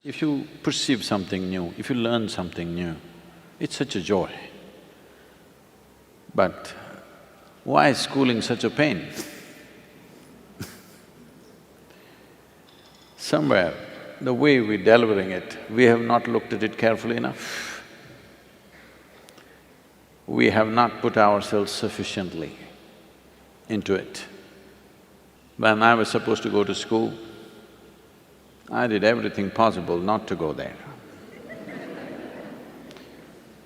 If you perceive something new, if you learn something new, it's such a joy. But why is schooling such a pain? Somewhere, the way we're delivering it, we have not looked at it carefully enough. We have not put ourselves sufficiently into it. When I was supposed to go to school, I did everything possible not to go there.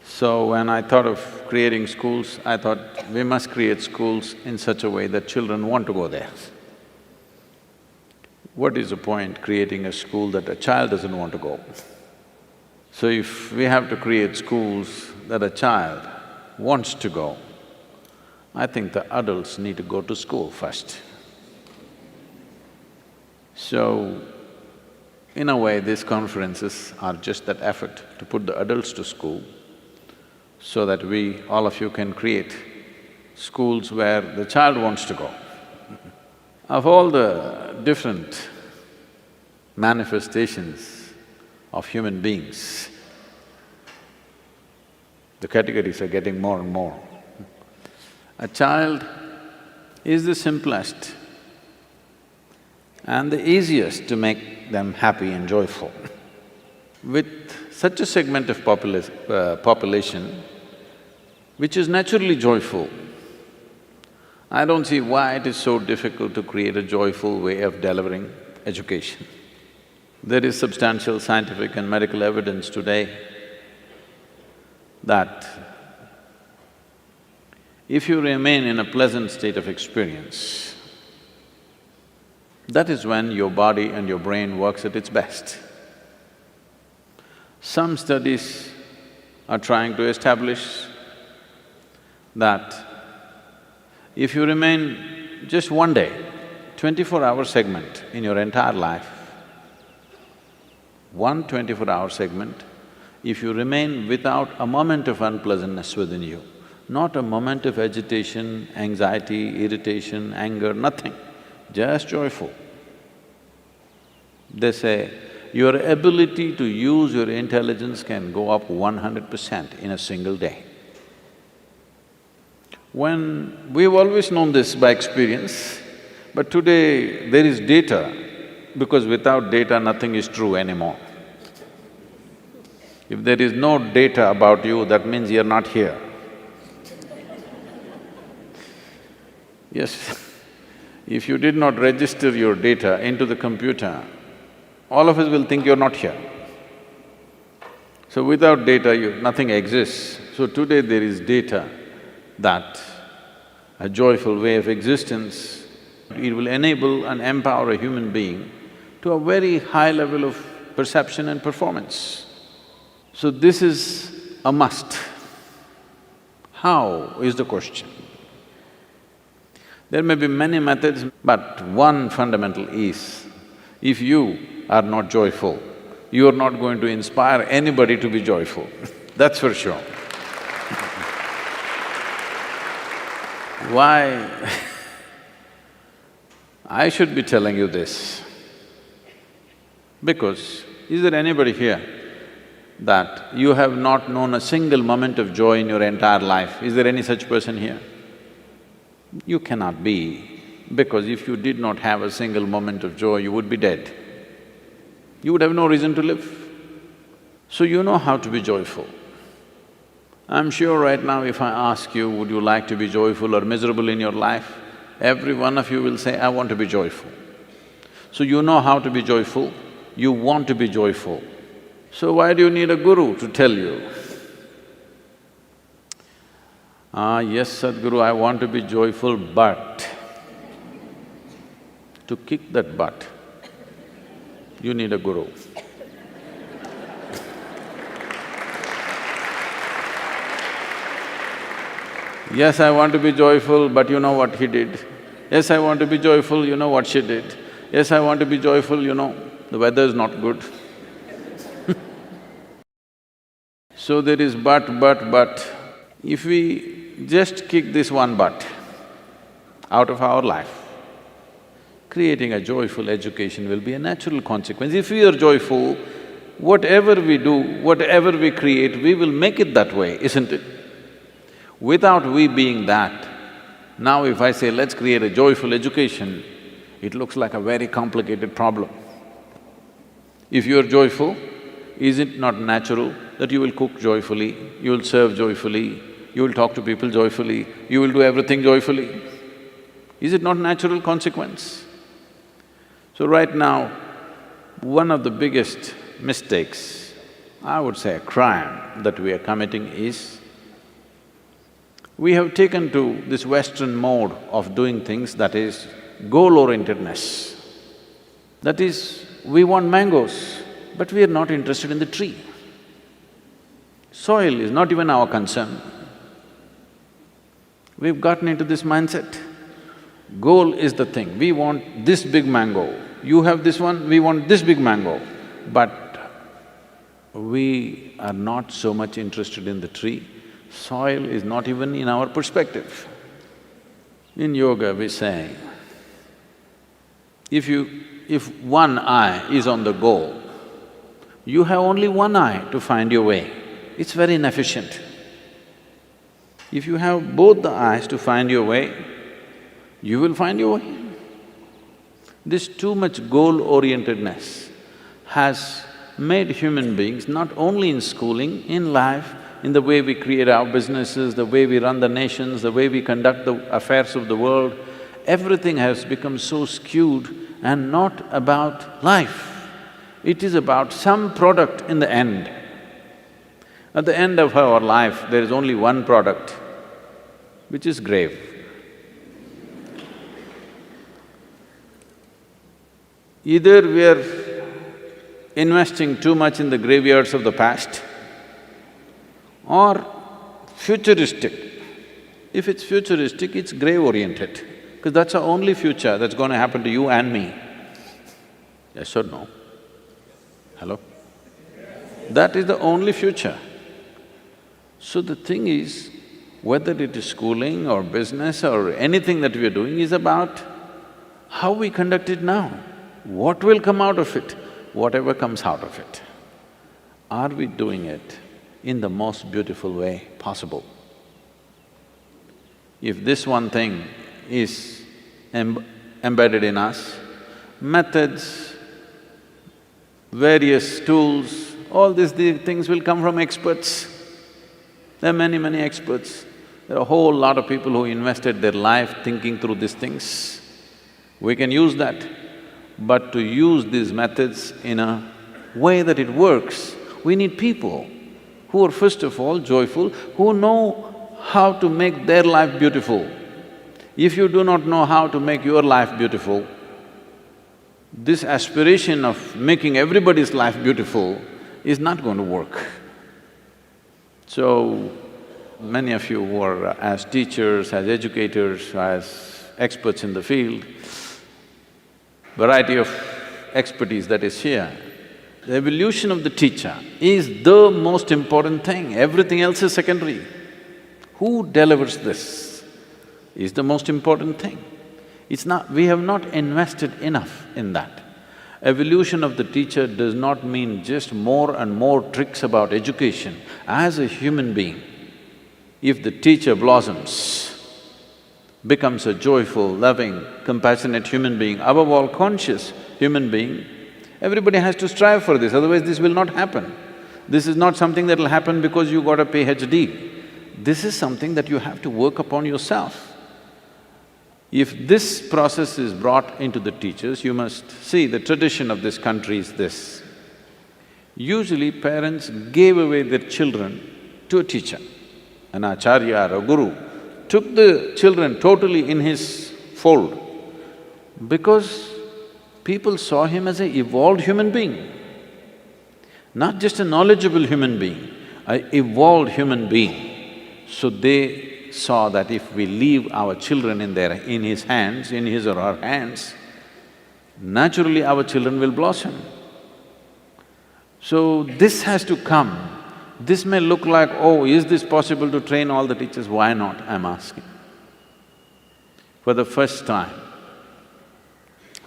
So when I thought of creating schools, I thought we must create schools in such a way that children want to go there. What is the point creating a school that a child doesn't want to go? So if we have to create schools that a child wants to go, I think the adults need to go to school first. So, in a way, these conferences are just that effort to put the adults to school so that we, all of you can create schools where the child wants to go. Of all the different manifestations of human beings, the categories are getting more and more. A child is the simplest and the easiest to make them happy and joyful. With such a segment of population which is naturally joyful, I don't see why it is so difficult to create a joyful way of delivering education. There is substantial scientific and medical evidence today that if you remain in a pleasant state of experience, that is when your body and your brain works at its best. Some studies are trying to establish that if you remain just one day, 24-hour segment in your entire life, one 24-hour segment, if you remain without a moment of unpleasantness within you, not a moment of agitation, anxiety, irritation, anger, nothing, just joyful. They say, your ability to use your intelligence can go up 100% in a single day. We've always known this by experience, but today there is data, because without data nothing is true anymore. If there is no data about you, that means you're not here. Yes, if you did not register your data into the computer, all of us will think you're not here. So without data, nothing exists. So today there is data that a joyful way of existence, it will enable and empower a human being to a very high level of perception and performance. So this is a must. How is the question? There may be many methods, but one fundamental is, if you are not joyful, you are not going to inspire anybody to be joyful, that's for sure. Why I should be telling you this? Because is there anybody here that you have not known a single moment of joy in your entire life? Is there any such person here? You cannot be, because if you did not have a single moment of joy, you would be dead. You would have no reason to live. So you know how to be joyful. I'm sure right now if I ask you, would you like to be joyful or miserable in your life, every one of you will say, I want to be joyful. So you know how to be joyful, you want to be joyful. So why do you need a guru to tell you? Yes, Sadhguru, I want to be joyful, but… To kick that butt, you need a guru. Yes, I want to be joyful, but you know what he did. Yes, I want to be joyful, you know what she did. Yes, I want to be joyful, you know, the weather is not good. So there is but. If we just kick this one but out of our life, creating a joyful education will be a natural consequence. If we are joyful, whatever we do, whatever we create, we will make it that way, isn't it? Without we being that, now if I say, let's create a joyful education, it looks like a very complicated problem. If you're joyful, is it not natural that you will cook joyfully, you will serve joyfully, you will talk to people joyfully, you will do everything joyfully? Is it not natural consequence? So right now, one of the biggest mistakes, I would say a crime that we are committing is, we have taken to this Western mode of doing things, that is goal-orientedness. That is, we want mangoes, but we are not interested in the tree. Soil is not even our concern. We've gotten into this mindset. Goal is the thing, we want this big mango, you have this one, we want this big mango. But we are not so much interested in the tree. Soil is not even in our perspective. In yoga we say, if one eye is on the goal, you have only one eye to find your way. It's very inefficient. If you have both the eyes to find your way, you will find your way. This too much goal-orientedness has made human beings, not only in schooling, in life, in the way we create our businesses, the way we run the nations, the way we conduct the affairs of the world, everything has become so skewed and not about life. It is about some product in the end. At the end of our life, there is only one product, which is grave. Either we are investing too much in the graveyards of the past, or futuristic. If it's futuristic, it's grave-oriented, because that's our only future that's going to happen to you and me. Yes or no? Hello? That is the only future. So the thing is, whether it is schooling or business or anything that we are doing is about how we conduct it now. What will come out of it? Whatever comes out of it. Are we doing it in the most beautiful way possible? If this one thing is embedded in us, methods, various tools, all these things will come from experts. There are many experts. There are a whole lot of people who invested their life thinking through these things. We can use that. But to use these methods in a way that it works, we need people who are first of all joyful, who know how to make their life beautiful. If you do not know how to make your life beautiful, this aspiration of making everybody's life beautiful is not going to work. So, many of you who are as teachers, as educators, as experts in the field, variety of expertise that is here, the evolution of the teacher is the most important thing, everything else is secondary. Who delivers this is the most important thing. It's not… we have not invested enough in that. Evolution of the teacher does not mean just more and more tricks about education. As a human being, if the teacher blossoms, becomes a joyful, loving, compassionate human being, above all conscious human being, everybody has to strive for this, otherwise this will not happen. This is not something that will happen because you got a PhD. This is something that you have to work upon yourself. If this process is brought into the teachers, you must see the tradition of this country is this. Usually parents gave away their children to a teacher, an acharya or a guru, took the children totally in his fold because people saw him as an evolved human being, not just a knowledgeable human being, an evolved human being. So they saw that if we leave our children in his hands, in his or her hands, naturally our children will blossom. So this has to come. This may look like, oh, is this possible to train all the teachers? Why not, I'm asking. For the first time,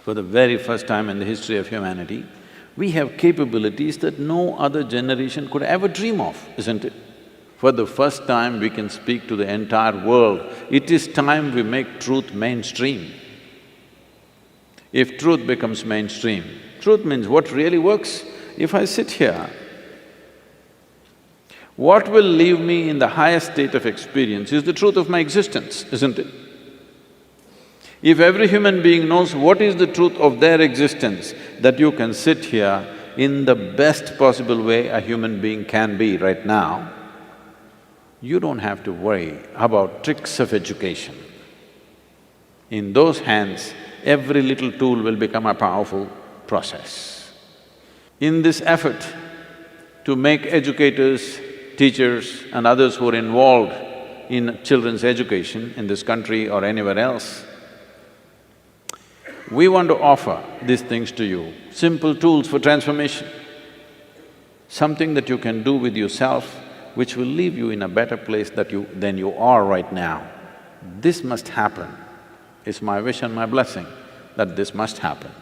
for the very first time in the history of humanity, We have capabilities that no other generation could ever dream of, isn't it? For the first time, we can speak to the entire world. It is time we make truth mainstream. If truth becomes mainstream, truth means what really works. If I sit here, what will leave me in the highest state of experience is the truth of my existence, isn't it? If every human being knows what is the truth of their existence, that you can sit here in the best possible way a human being can be right now, you don't have to worry about tricks of education. In those hands, every little tool will become a powerful process. In this effort to make educators, teachers and others who are involved in children's education in this country or anywhere else, we want to offer these things to you, simple tools for transformation, something that you can do with yourself which will leave you in a better place than you are right now. This must happen. It's my wish and my blessing that this must happen.